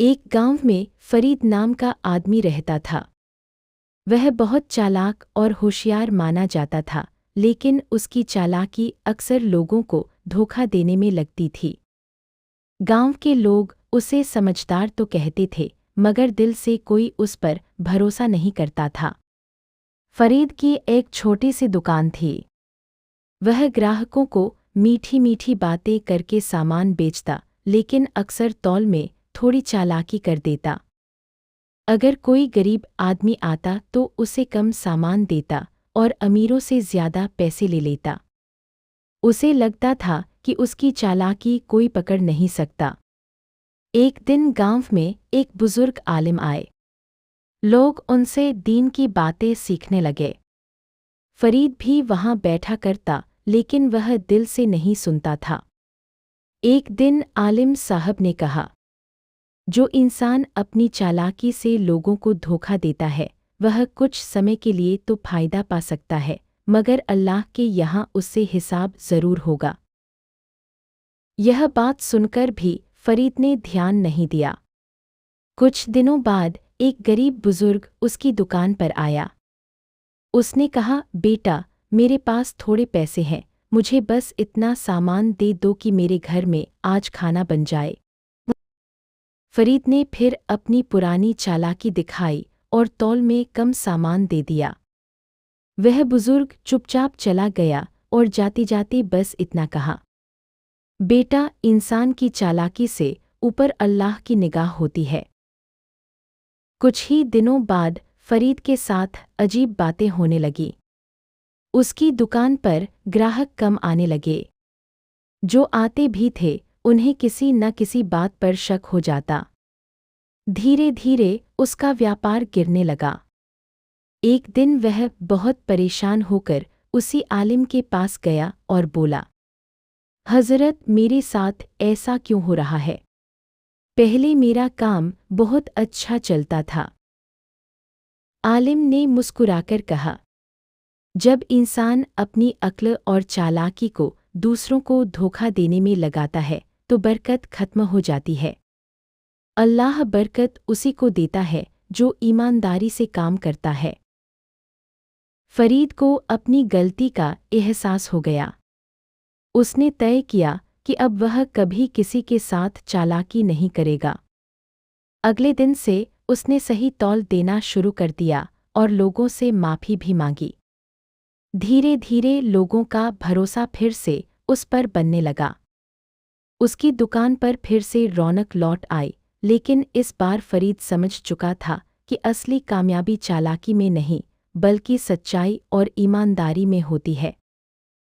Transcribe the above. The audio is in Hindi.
एक गांव में फरीद नाम का आदमी रहता था। वह बहुत चालाक और होशियार माना जाता था, लेकिन उसकी चालाकी अक्सर लोगों को धोखा देने में लगती थी। गांव के लोग उसे समझदार तो कहते थे, मगर दिल से कोई उस पर भरोसा नहीं करता था। फरीद की एक छोटी सी दुकान थी। वह ग्राहकों को मीठी मीठी बातें करके सामान बेचता, लेकिन अक्सर तौल में थोड़ी चालाकी कर देता। अगर कोई गरीब आदमी आता तो उसे कम सामान देता और अमीरों से ज़्यादा पैसे ले लेता। उसे लगता था कि उसकी चालाकी कोई पकड़ नहीं सकता। एक दिन गांव में एक बुजुर्ग आलिम आए। लोग उनसे दीन की बातें सीखने लगे। फरीद भी वहां बैठा करता, लेकिन वह दिल से नहीं सुनता था। एक दिन आलिम साहब ने कहा, जो इंसान अपनी चालाकी से लोगों को धोखा देता है, वह कुछ समय के लिए तो फायदा पा सकता है, मगर अल्लाह के यहाँ उससे हिसाब ज़रूर होगा। यह बात सुनकर भी फरीद ने ध्यान नहीं दिया। कुछ दिनों बाद एक गरीब बुजुर्ग उसकी दुकान पर आया। उसने कहा, बेटा, मेरे पास थोड़े पैसे हैं, मुझे बस इतना सामान दे दो कि मेरे घर में आज खाना बन जाए। फरीद ने फिर अपनी पुरानी चालाकी दिखाई और तौल में कम सामान दे दिया। वह बुजुर्ग चुपचाप चला गया और जाते जाते बस इतना कहा, बेटा, इंसान की चालाकी से ऊपर अल्लाह की निगाह होती है। कुछ ही दिनों बाद फरीद के साथ अजीब बातें होने लगी। उसकी दुकान पर ग्राहक कम आने लगे। जो आते भी थे, उन्हें किसी न किसी बात पर शक हो जाता। धीरे धीरे उसका व्यापार गिरने लगा। एक दिन वह बहुत परेशान होकर उसी आलिम के पास गया और बोला, हज़रत, मेरे साथ ऐसा क्यों हो रहा है? पहले मेरा काम बहुत अच्छा चलता था। आलिम ने मुस्कुराकर कहा, जब इंसान अपनी अक्ल और चालाकी को दूसरों को धोखा देने में लगाता है तो बरकत खत्म हो जाती है। अल्लाह बरकत उसी को देता है जो ईमानदारी से काम करता है। फरीद को अपनी गलती का एहसास हो गया। उसने तय किया कि अब वह कभी किसी के साथ चालाकी नहीं करेगा। अगले दिन से उसने सही तौल देना शुरू कर दिया और लोगों से माफ़ी भी मांगी। धीरे धीरे लोगों का भरोसा फिर से उस पर बनने लगा। उसकी दुकान पर फिर से रौनक लौट आई, लेकिन इस बार फरीद समझ चुका था कि असली कामयाबी चालाकी में नहीं, बल्कि सच्चाई और ईमानदारी में होती है।